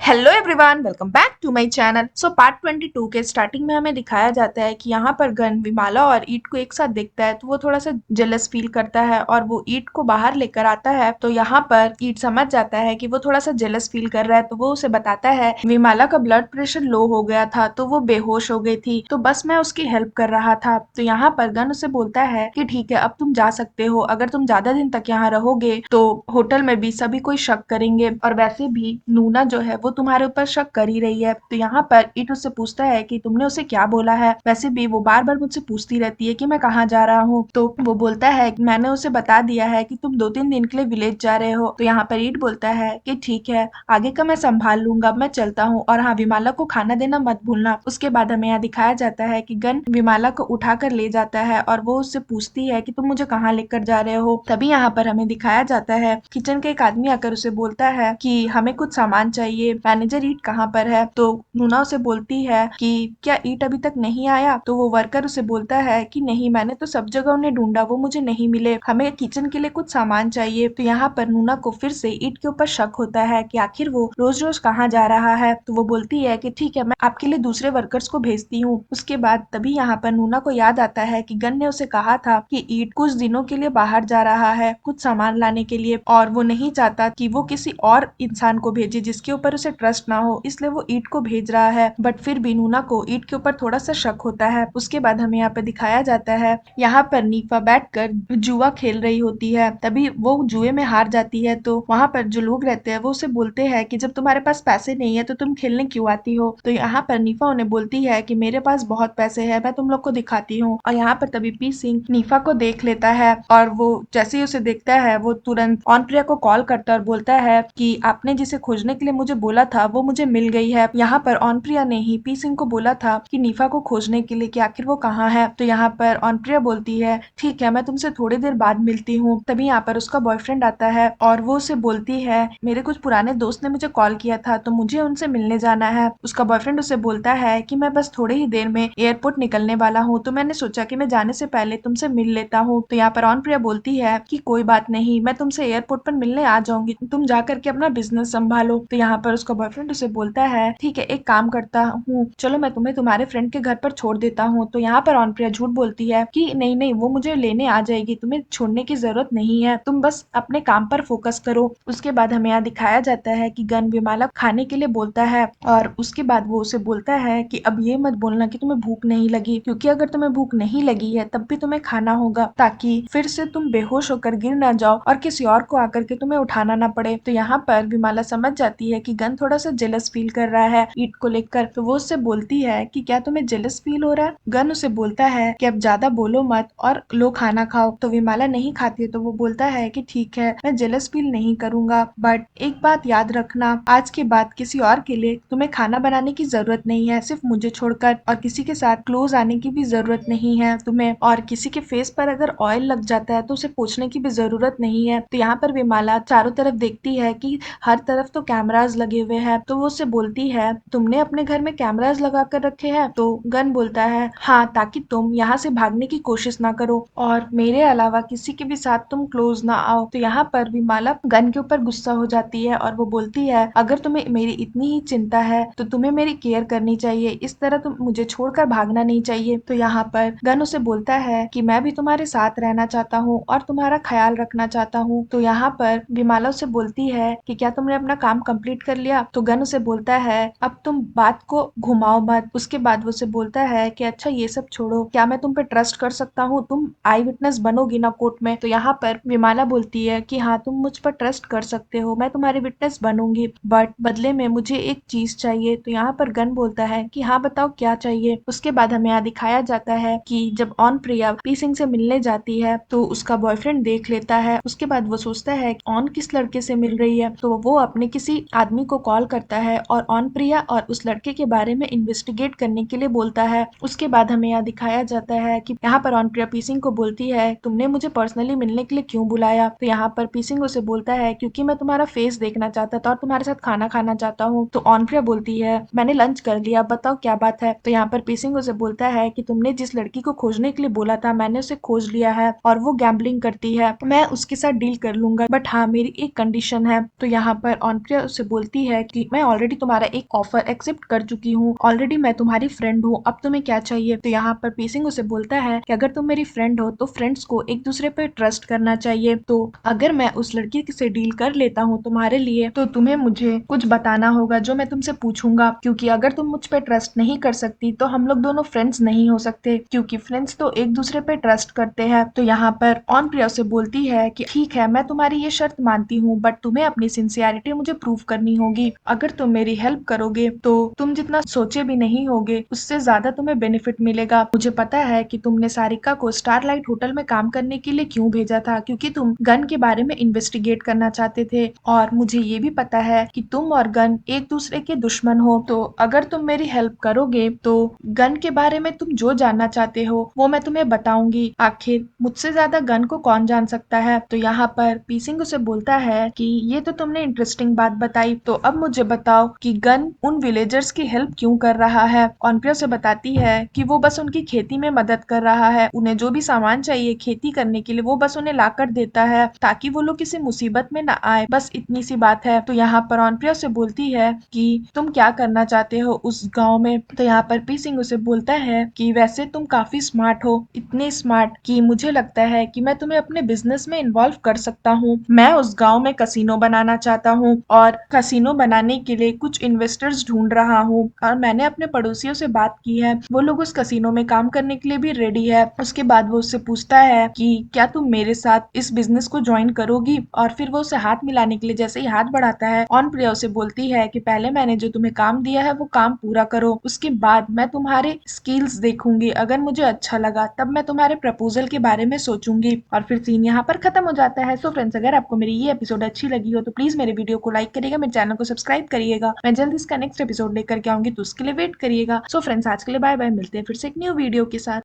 Hello everyone, welcome back to my channel. So part 22 के starting में हमें दिखाया जाता है कि यहाँ पर गन विमाला और ईट को एक साथ देखता है तो वो थोड़ा सा जेलस फील करता है और वो ईट को बाहर लेकर आता है। तो यहाँ पर ईट समझ जाता है कि वो थोड़ा सा जेलस फील कर रहा है, तो वो उसे बताता है विमाला का ब्लड प्रेशर लो हो गया था तो वो बेहोश हो गई थी, तो बस मैं उसकी हेल्प कर रहा था। तो यहाँ पर गन उसे बोलता है कि ठीक है, अब तुम जा सकते हो। अगर तुम ज्यादा दिन तक यहाँ रहोगे तो होटल में भी सभी कोई शक करेंगे, और वैसे भी नूना जो है वो तुम्हारे ऊपर शक कर ही रही है। तो यहाँ पर ईट उससे पूछता है कि तुमने उसे क्या बोला है। वैसे भी वो बार बार मुझसे पूछती रहती है कि मैं कहाँ जा रहा हूँ। तो वो बोलता है कि मैंने उसे बता दिया है कि तुम 2-3 दिन के लिए विलेज जा रहे हो। तो यहाँ पर ईट बोलता है कि ठीक है, आगे का मैं संभाल लूंगा, मैं चलता हूँ। और हाँ, विमाला को खाना देना मत भूलना। उसके बाद हमें यहाँ दिखाया जाता है कि गन विमाला को उठाकर ले जाता है और वो उससे पूछती है कि तुम मुझे कहाँ लेकर जा रहे हो। तभी यहाँ पर हमें दिखाया जाता है किचन के एक आदमी आकर उसे बोलता है कि हमें कुछ सामान चाहिए, मैनेजर ईट कहाँ पर है। तो नूना उसे बोलती है कि क्या ईट अभी तक नहीं आया। तो वो वर्कर उसे बोलता है कि नहीं, मैंने तो सब जगह उन्हें ढूंढा, वो मुझे नहीं मिले, हमें किचन के लिए कुछ सामान चाहिए। तो यहाँ पर नूना को फिर से ईट के ऊपर शक होता है कि आखिर वो रोज रोज कहाँ जा रहा है। तो वो बोलती है कि ठीक है, मैं आपके लिए दूसरे वर्कर्स को भेजती हूँ। उसके बाद तभी यहाँ पर नूना को याद आता है कि गन ने उसे कहा था कि ईट कुछ दिनों के लिए बाहर जा रहा है कुछ सामान लाने के लिए, और वो नहीं चाहता कि वो किसी और इंसान को भेजे जिसके ऊपर उसे ट्रस्ट ना हो, इसलिए वो ईट को भेज रहा है। बट फिर भी नूना को ईट के ऊपर थोड़ा सा शक होता है। उसके बाद हमें यहाँ पे दिखाया जाता है, यहाँ पर नीफा बैठकर जुआ खेल रही होती है। तभी वो जुए में हार जाती है। तो वहाँ पर जो लोग रहते हैं वो उसे बोलते हैं कि जब तुम्हारे पास पैसे नहीं है तो तुम खेलने क्यों आती हो। तो यहाँ पर नीफा उन्हें बोलती है कि मेरे पास बहुत पैसे है, मैं तुम लोग को दिखाती हूँ। और यहाँ पर तभी पी सिंह नीफा को देख लेता है, और वो जैसे ही उसे देखता है वो तुरंत ऑनप्रिया को कॉल करता है और बोलता है कि आपने जिसे खोजने के लिए मुझे बोला था वो मुझे मिल गई है। यहाँ पर ऑनप्रिया ने ही पी सिंह को बोला था कि नीफा को खोजने के लिए कि आखिर वो कहाँ है। तो यहाँ पर ऑनप्रिया बोलती है ठीक है, मैं तुमसे थोड़ी देर बाद मिलती हूँ। तभी यहाँ पर उसका बॉयफ्रेंड आता है और वो उसे बोलती है मेरे कुछ पुराने दोस्त ने मुझे कॉल किया था तो मुझे उनसे मिलने जाना है। उसका बॉयफ्रेंड उसे बोलता है कि मैं बस थोड़े ही देर में एयरपोर्ट निकलने वाला हूँ, तो मैंने सोचा कि मैं जाने से पहले तुमसे मिल लेता हूँ। तो यहाँ पर ऑनप्रिया बोलती है कि कोई बात नहीं, मैं तुमसे एयरपोर्ट पर मिलने आ जाऊंगी, तुम जा करके अपना बिजनेस संभालो। तो यहाँ पर उसका बॉयफ्रेंड उसे बोलता है ठीक है, एक काम करता हूँ, चलो मैं तुम्हें तुम्हारे फ्रेंड के घर पर छोड़ देता हूँ। तो यहाँ पर ऑनप्रिया झूठ बोलती है कि नहीं नहीं, वो मुझे लेने आ जाएगी, तुम्हें छोड़ने की जरूरत नहीं है, तुम बस अपने काम पर फोकस करो। उसके बाद हमें यहाँ दिखाया जाता है कि गन विमाला खाने के लिए बोलता है, और उसके बाद वो उसे बोलता है कि अब ये मत बोलना कि तुम्हें भूख नहीं लगी, क्योंकि अगर तुम्हें भूख नहीं लगी है तब भी तुम्हें खाना होगा, ताकि फिर से तुम बेहोश होकर गिर ना जाओ और किसी और को आकर के तुम्हें उठाना ना पड़े। तो यहाँ पर विमाला समझ जाती है कि गन थोड़ा सा जेलस फील कर रहा है ईट को लेकर। तो वो उससे बोलती है कि क्या तुम्हें जेलस फील हो रहा है। गन उसे बोलता है कि अब ज्यादा बोलो मत और लो खाना खाओ। तो विमाला नहीं खाती है, तो वो बोलता है कि ठीक है, मैं जेलस फील नहीं करूंगा, बट एक बात याद रखना, आज के बाद किसी और के लिए तुम्हें खाना बनाने की जरूरत नहीं है, सिर्फ मुझे छोड़कर, और किसी के साथ क्लोज आने की भी जरूरत नहीं है तुम्हें, और किसी के फेस पर अगर ऑयल लग जाता है तो उसे पोंछने की भी जरूरत नहीं है। तो यहाँ पर विमाला चारों तरफ देखती है कि हर तरफ तो कैमराज लगे हुए हैं। तो वो उससे बोलती है तुमने अपने घर में कैमराज लगा कर रखे हैं। तो गन बोलता है हाँ, ताकि तुम यहाँ से भागने की कोशिश ना करो और मेरे अलावा किसी के भी साथ तुम क्लोज ना आओ। तो यहाँ पर विमाला गन के ऊपर गुस्सा हो जाती है और वो बोलती है अगर तुम्हें मेरी इतनी ही चिंता है तो तुम्हें मेरी केयर करनी चाहिए, इस तरह तुम मुझे छोड़कर भागना नहीं चाहिए। तो यहाँ पर गन उसे बोलता है कि मैं भी तुम्हारे साथ रहना चाहता हूँ और तुम्हारा ख्याल रखना चाहता हूँ। तो यहाँ पर विमाला उसे बोलती है कि क्या तुमने अपना काम कंप्लीट कर लिया। तो गन उसे बोलता है अब तुम बात को घुमाओ मत। उसके बाद वो उसे बोलता है कि अच्छा ये सब छोड़ो, क्या मैं तुम पे ट्रस्ट कर सकता हूँ, तुम आई विटनेस बनोगी ना कोर्ट में। तो यहाँ पर विमाला बोलती है कि हाँ, तुम मुझ पर ट्रस्ट कर सकते हो, मैं तुम्हारी विटनेस बनूंगी, बट बदले में मुझे एक चीज चाहिए। तो यहाँ पर गन बोलता है कि हाँ बताओ क्या चाहिए। उसके बाद हमें यहाँ दिखाया जाता है कि जब ऑन प्रिया पी सिंह से मिलने जाती है तो उसका बॉयफ्रेंड देख लेता है। उसके बाद वो सोचता है ऑन किस लड़के से मिल रही है, तो वो अपने किसी आदमी को कॉल करता है और ऑन प्रिया और उस लड़के के बारे में इन्वेस्टिगेट करने के लिए बोलता है। उसके बाद हमें यहाँ दिखाया जाता है कि यहाँ पर ऑन प्रिया पी सिंह को बोलती है तुमने मुझे पर्सनली मिलने के लिए क्यों बुलाया। तो यहाँ पर पी सिंह उसे बोलता है क्योंकि मैं तुम्हारा फेस देखना चाहता था और तुम्हारे साथ खाना खाना चाहता हूँ। तो ऑन प्रिया बोलती है मैंने लंच कर लिया, बताओ क्या बात है। तो यहाँ पर पी सिंह उसे बोलता है कि तुमने जिस लड़की को खोजने के लिए बोला था मैंने उसे खोज लिया है और वो गैम्बलिंग करती है, मैं उसके साथ डील कर लूंगा, बट हाँ मेरी एक कंडीशन है। तो यहाँ पर ऑनप्रिया उसे बोलती है है कि मैं ऑलरेडी तुम्हारा एक ऑफर एक्सेप्ट कर चुकी हूँ, ऑलरेडी मैं तुम्हारी फ्रेंड हूँ, अब तुम्हें क्या चाहिए। तो यहाँ पर पीसिंग उसे बोलता है कि अगर तुम मेरी फ्रेंड हो तो फ्रेंड्स को एक दूसरे पे ट्रस्ट करना चाहिए। तो अगर मैं उस लड़की से डील कर लेता हूँ तुम्हारे लिए, तो तुम्हें मुझे कुछ बताना होगा जो मैं तुमसे पूछूंगा, क्योंकि अगर तुम मुझ पे ट्रस्ट नहीं कर सकती तो हम लोग दोनों फ्रेंड्स नहीं हो सकते, क्योंकि फ्रेंड्स तो एक दूसरे पे ट्रस्ट करते हैं। तो यहाँ पर ऑन प्रिया से बोलती है कि ठीक है, मैं तुम्हारी ये शर्त मानती हूँ, बट तुम्हें अपनी सिंसियरिटी मुझे प्रूव करनी होगी। अगर तुम मेरी हेल्प करोगे तो तुम जितना सोचे भी नहीं होगे उससे ज्यादा तुम्हें बेनिफिट मिलेगा। मुझे पता है कि तुमने सारिका को स्टारलाइट होटल में काम करने के लिए क्यों भेजा था, क्योंकि तुम गन के बारे में इन्वेस्टिगेट करना चाहते थे, और मुझे ये भी पता है कि तुम और गन एक दूसरे के दुश्मन हो। तो अगर तुम मेरी हेल्प करोगे तो गन के बारे में तुम जो जानना चाहते हो वो मैं तुम्हें बताऊंगी। आखिर मुझसे ज्यादा गन को कौन जान सकता है। तो यहाँ पर पीसिंग उसे बोलता है कि ये तो तुमने इंटरेस्टिंग बात बताई, तो अब मुझे बताओ कि गन उन विलेजर्स की हेल्प क्यों कर रहा है। ऑनप्रिया से बताती है कि वो बस उनकी खेती में मदद कर रहा है, उन्हें जो भी सामान चाहिए खेती करने के लिए वो बस उन्हें ला कर देता है ताकि वो लोग किसी मुसीबत में ना आए, बस इतनी सी बात है। तो यहाँ पर ऑनप्रिया से बोलती है कि तुम क्या करना चाहते हो उस गाँव में। तो यहाँ पर पीसिंग उसे बोलता है कि वैसे तुम काफी स्मार्ट हो, इतने स्मार्ट कि मुझे लगता है कि मैं तुम्हें अपने बिजनेस में इन्वॉल्व कर सकता हूँ। मैं उस गांव में कसिनो बनाना चाहता हूँ और कसिनो बनाने के लिए कुछ इन्वेस्टर्स ढूंढ रहा हूँ, और मैंने अपने पड़ोसियों से बात की है, वो लोग उस कसिनो में काम करने के लिए भी रेडी है। उसके बाद वो उससे पूछता है कि क्या तुम मेरे साथ इस बिजनेस को ज्वाइन करोगी, और फिर वो उसे हाथ मिलाने के लिए जैसे ही हाथ बढ़ाता है, ऑन प्रिया उसे बोलती है कि पहले मैंने जो तुम्हें काम दिया है वो काम पूरा करो, उसके बाद मैं तुम्हारे स्किल्स देखूंगी, अगर मुझे अच्छा लगा तब मैं तुम्हारे प्रपोजल के बारे में सोचूंगी। और फिर सीन यहाँ पर खत्म हो जाता है। सो फ्रेंड्स, अगर आपको मेरी ये एपिसोड अच्छी लगी हो तो प्लीज मेरे वीडियो को लाइक करिएगा, मेरे चैनल को सब्सक्राइब करिएगा। मैं जल्द इसका नेक्स्ट एपिसोड लेकर के आऊंगी, तो उसके लिए वेट करिएगा। सो फ्रेंड्स, आज के लिए बाय बाय, मिलते हैं फिर से एक न्यू वीडियो के साथ।